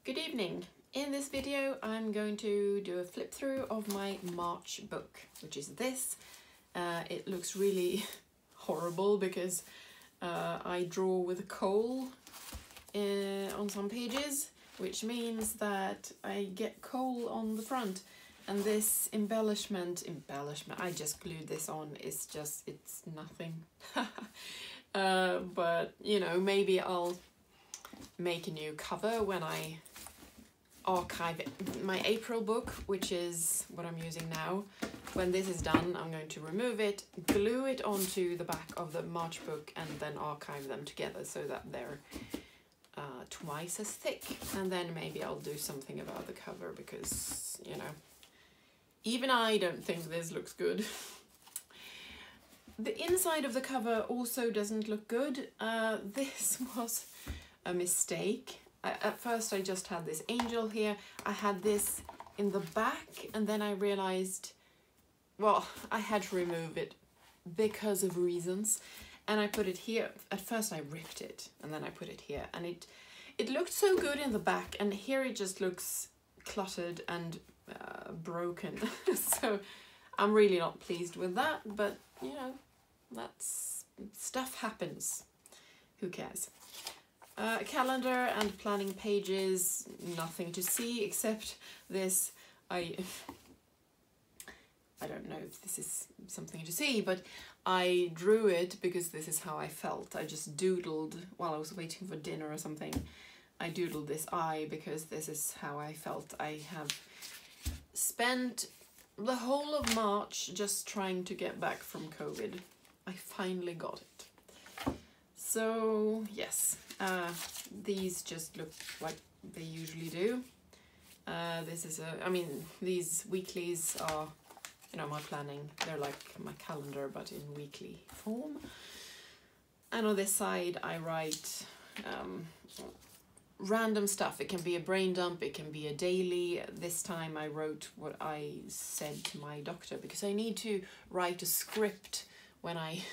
Good evening. In this video I'm going to do a flip through of my March book, which is this. It looks really horrible because I draw with coal on some pages, which means that I get coal on the front, and this embellishment, I just glued this on, it's nothing. But you know, maybe I'll make a new cover when I archive my April book, which is what I'm using now. When this is done, I'm going to remove it, glue it onto the back of the March book, and then archive them together so that they're twice as thick. And then maybe I'll do something about the cover because, you know, even I don't think this looks good. The inside of the cover also doesn't look good. This was a mistake. At first I just had this angel here. I had this in the back, and then I realized, well, I had to remove it because of reasons, and I put it here. At first I ripped it and then I put it here, and it looked so good in the back, and here it just looks cluttered and broken. So I'm really not pleased with that, but you know, that's stuff happens. Who cares? Calendar and planning pages, nothing to see except this. I don't know if this is something to see, but I drew it because this is how I felt. I just doodled while I was waiting for dinner or something. I doodled this eye because this is how I felt. I have spent the whole of March just trying to get back from COVID. I finally got it. So yes, these just look like they usually do. This is I mean, these weeklies are, you know, my planning. They're like my calendar, but in weekly form. And on this side, I write random stuff. It can be a brain dump, it can be a daily. This time I wrote what I said to my doctor, because I need to write a script when I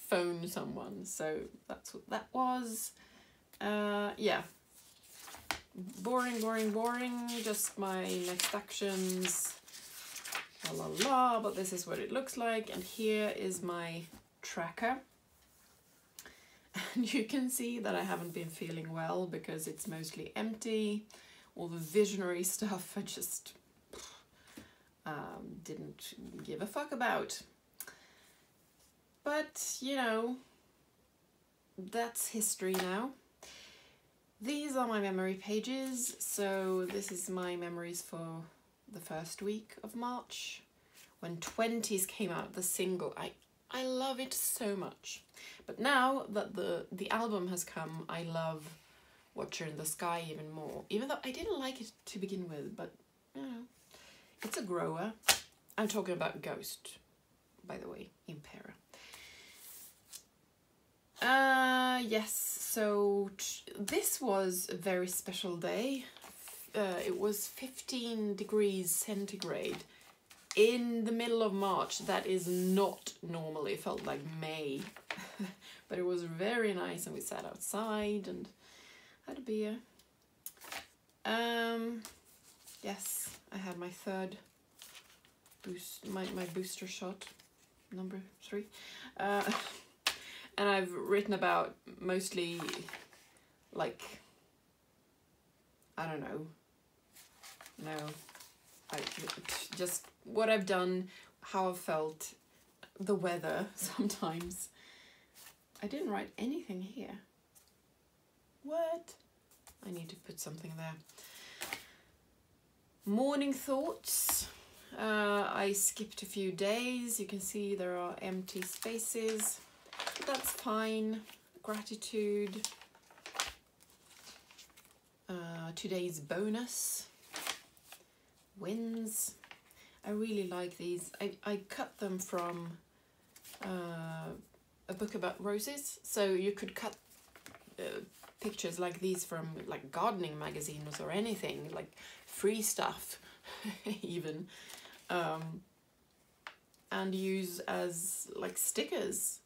phone someone. So that's what that was. Yeah. Boring, just my next actions. La la la, but this is what it looks like, and here is my tracker. And you can see that I haven't been feeling well because it's mostly empty. All the visionary stuff I just didn't give a fuck about. But, you know, that's history now. These are my memory pages, so this is my memories for the first week of March, when 20s came out, the single. I love it so much. But now that the album has come, I love Watcher in the Sky even more. Even though I didn't like it to begin with, but you know, it's a grower. I'm talking about Ghost, by the way, Impera. Yes, so this was a very special day. It was 15 degrees centigrade in the middle of March. That is not normal. It felt like May. But it was very nice, and we sat outside and had a beer. Yes, I had my third boost, my booster shot, number 3. And I've written about mostly, like, I don't know, just what I've done, how I've felt, the weather sometimes. I didn't write anything here. What? I need to put something there. Morning thoughts. I skipped a few days. You can see there are empty spaces. But that's fine. Gratitude. Today's bonus. Wins. I really like these. I cut them from a book about roses. So you could cut pictures like these from like gardening magazines or anything, like free stuff even, and use as like stickers.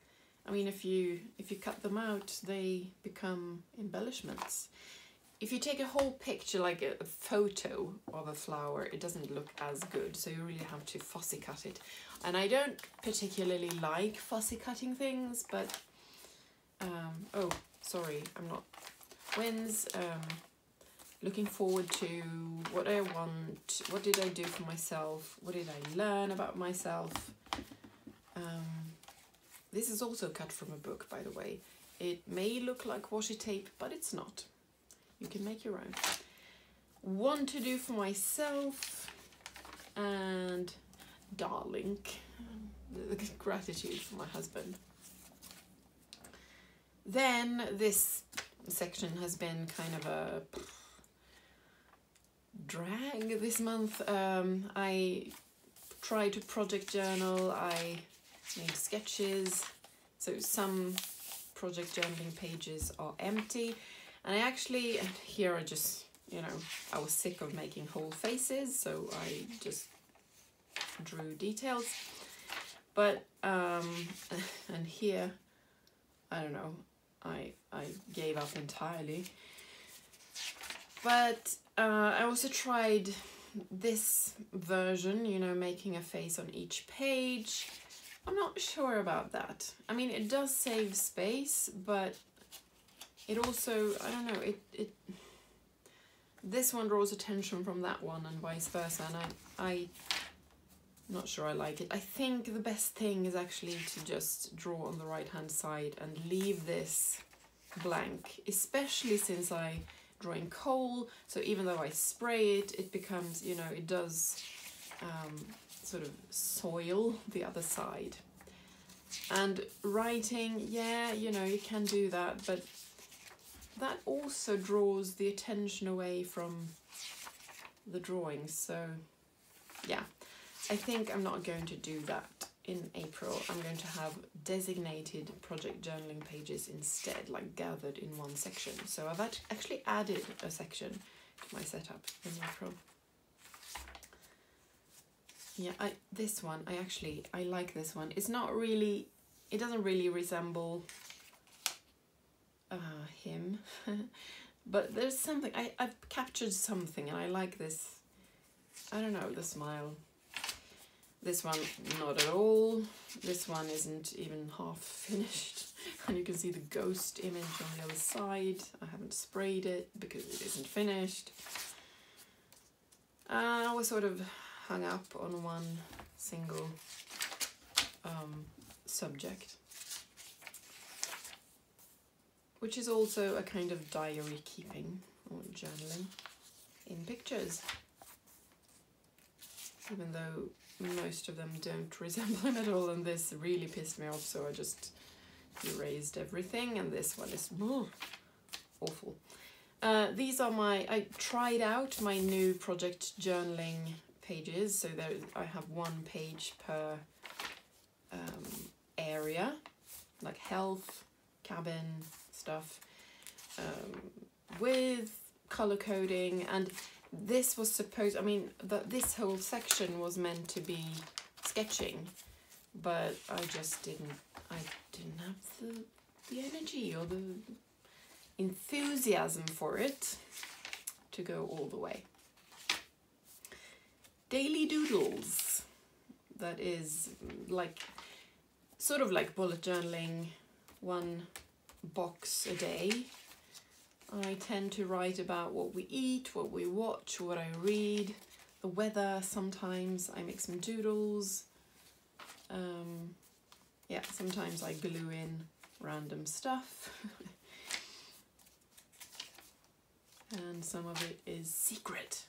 I mean, if you cut them out, they become embellishments. if you take a whole picture, like a photo of a flower, it doesn't look as good, so you really have to fussy cut it. And I don't particularly like fussy cutting things, but oh, sorry, I'm not. When's looking forward to what I want, what did I do for myself, what did I learn about myself. This is also cut from a book, by the way. It may look like washi tape, but it's not. You can make your own. Want to do for myself, and darling, gratitude for my husband. Then this section has been kind of a drag this month. I tried to project journal, I made sketches, so some project journaling pages are empty. And I actually, here I just, you know, I was sick of making whole faces, so I just drew details. But, and here, I don't know, I gave up entirely. But I also tried this version, you know, making a face on each page. I'm not sure about that. I mean, it does save space, but it also, I don't know, it this one draws attention from that one and vice versa, and I'm not sure I like it. I think the best thing is actually to just draw on the right hand side and leave this blank, especially since I draw in coal, so even though I spray it, it becomes, you know, it does sort of soil the other side. And writing, yeah, you know, you can do that, but that also draws the attention away from the drawings. So yeah, I think I'm not going to do that in April. I'm going to have designated project journaling pages instead, like gathered in one section. So I've actually added a section to my setup in April. Yeah, this one, I like this one. It's not really, it doesn't really resemble him, but there's something, I've captured something, and I like this, I don't know, the smile. This one, not at all. This one isn't even half finished, and you can see the ghost image on the other side. I haven't sprayed it because it isn't finished. I was sort of hung up on one single subject, which is also a kind of diary keeping or journaling in pictures, even though most of them don't resemble him at all, and this really pissed me off, so I just erased everything, and this one is awful. These are I tried out my new project journaling pages, so there I have one page per area, like health, cabin stuff, with color coding. And this was supposed, I mean, this whole section was meant to be sketching, but I just didn't have the energy or the enthusiasm for it to go all the way. Daily doodles, that is like sort of like bullet journaling, one box a day. I tend to write about what we eat, what we watch, what I read, the weather. Sometimes I make some doodles. Yeah, sometimes I glue in random stuff. And some of it is secret.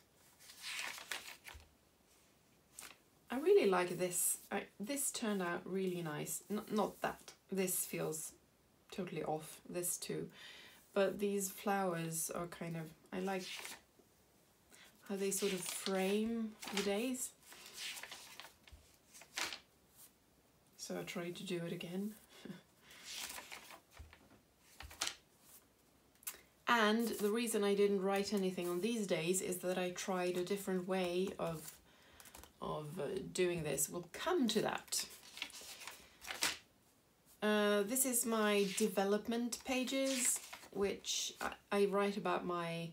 I really like this. This turned out really nice. Not that. This feels totally off. This too. But these flowers are kind of, I like how they sort of frame the days. So I tried to do it again. And the reason I didn't write anything on these days is that I tried a different way of doing this. We'll come to that. This is my development pages. which I write about my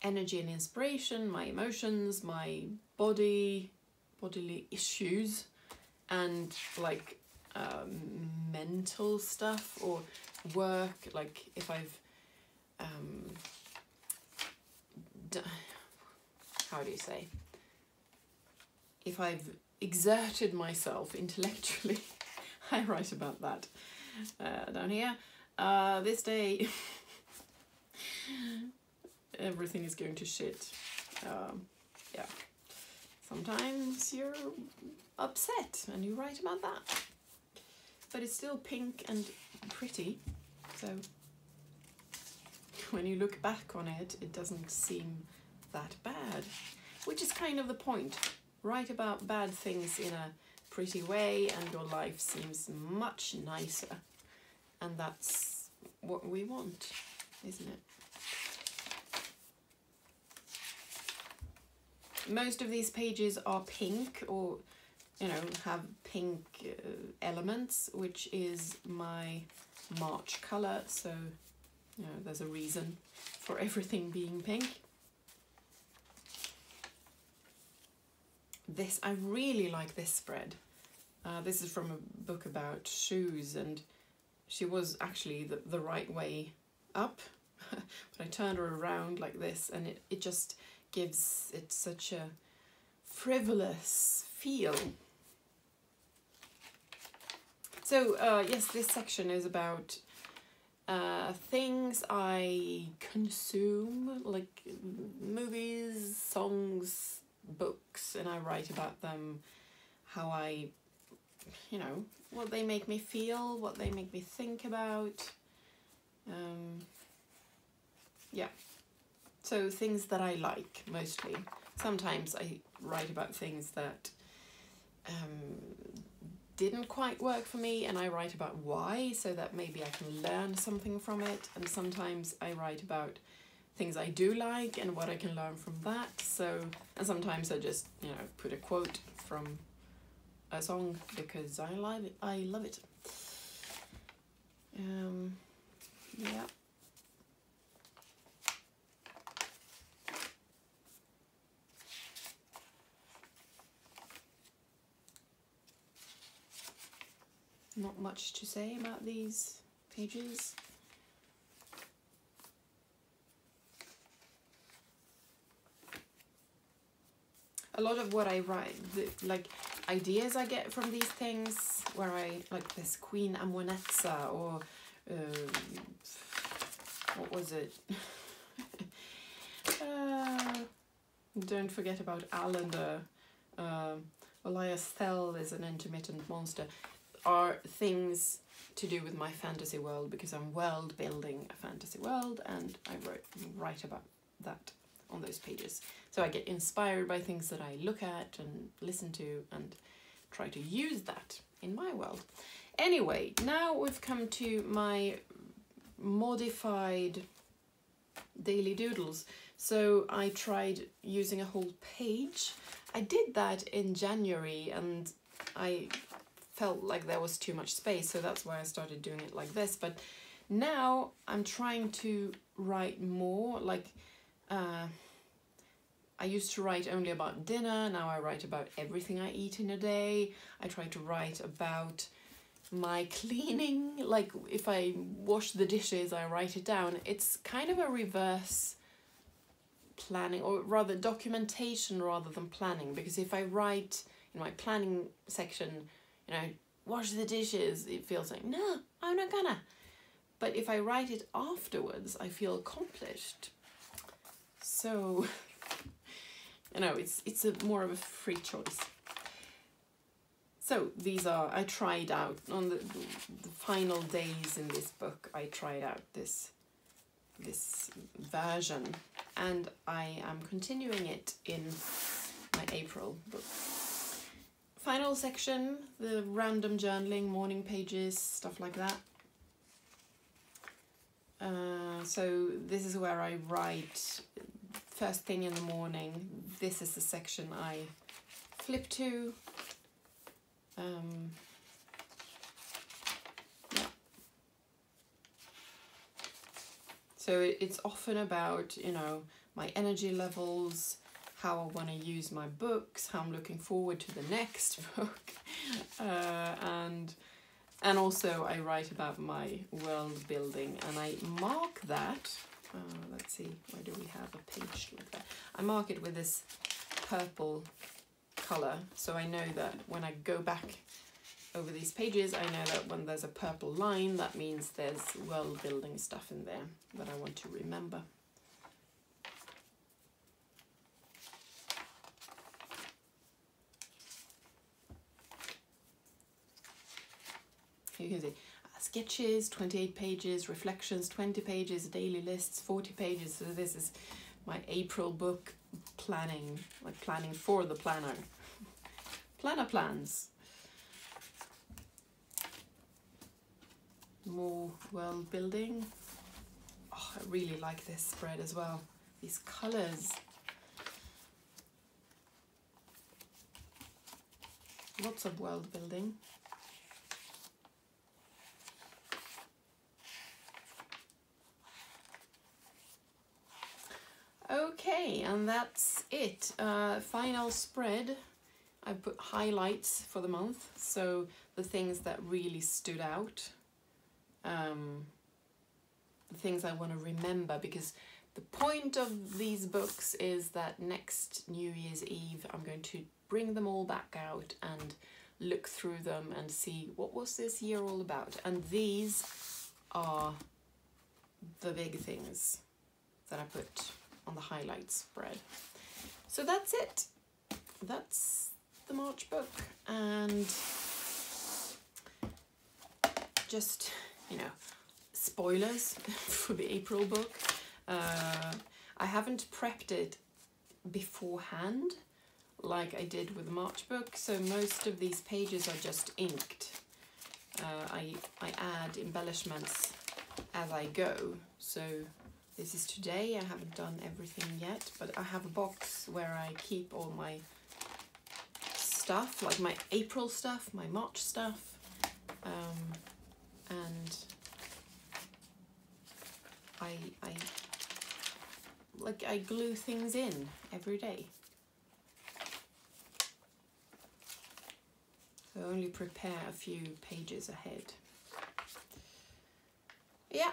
energy and inspiration, my emotions, my bodily issues, and like mental stuff or work, like if I've how do you say, if I've exerted myself intellectually, I write about that down here. This day everything is going to shit. Yeah, sometimes you're upset and you write about that, but it's still pink and pretty, so when you look back on it, it doesn't seem that bad, which is kind of the point. Write about bad things in a pretty way and your life seems much nicer, and that's what we want, isn't it? Most of these pages are pink, or you know, have pink elements, which is my March color, so you know, there's a reason for everything being pink. This, I really like this spread. This is from a book about shoes, and she was actually the right way up, but I turned her around like this, and it just gives it such a frivolous feel. So yes, this section is about things I consume, like movies, songs, books, and I write about them, how I, you know, what they make me feel, what they make me think about. Yeah, so things that I like mostly. Sometimes I write about things that didn't quite work for me, and I write about why, so that maybe I can learn something from it. And sometimes I write about things I do like and what I can learn from that. So, and sometimes I just, you know, put a quote from a song because I love it. Yeah. Not much to say about these pages. A lot of what I write, like ideas I get from these things, where I, like this Queen Amonetza, or what was it? Don't forget about Allender. Elias Thel is an intermittent monster, are things to do with my fantasy world, because I'm world building a fantasy world, and I write about that on those pages. So I get inspired by things that I look at and listen to and try to use that in my world. Anyway, now we've come to my modified daily doodles. So I tried using a whole page. I did that in January and I felt like there was too much space, so that's why I started doing it like this. But now I'm trying to write more, like I used to write only about dinner, now I write about everything I eat in a day. I try to write about my cleaning, like if I wash the dishes, I write it down. It's kind of a reverse planning, or rather documentation rather than planning, because if I write in my planning section, you know, wash the dishes, it feels like, no, I'm not gonna. But if I write it afterwards, I feel accomplished. So, you know, it's a more of a free choice. So these are, I tried out on the final days in this book, I tried out this version, and I am continuing it in my April book. Final section, the random journaling, morning pages, stuff like that. So this is where I write first thing in the morning. This is the section I flip to. Yeah. So it's often about, you know, my energy levels, how I want to use my books, how I'm looking forward to the next book, and also I write about my world building, and I mark that. Let's see, where do we have a page like that? I mark it with this purple color, so I know that when I go back over these pages, I know that when there's a purple line, that means there's world building stuff in there that I want to remember. You can see sketches, 28 pages, reflections, 20 pages, daily lists, 40 pages. So this is my April book planning, like planning for the planner. Planner plans. More world building. Oh, I really like this spread as well. These colors. Lots of world building. Okay, and that's it. Final spread. I put highlights for the month, so the things that really stood out. The things I want to remember, because the point of these books is that next New Year's Eve I'm going to bring them all back out and look through them and see what was this year all about. And these are the big things that I put on the highlights spread. So that's it. That's the March book, and just, you know, spoilers for the April book. I haven't prepped it beforehand like I did with the March book, so most of these pages are just inked. I add embellishments as I go. So this is today. I haven't done everything yet, but I have a box where I keep all my stuff, like my April stuff, my March stuff, and I glue things in every day. So I only prepare a few pages ahead. Yeah,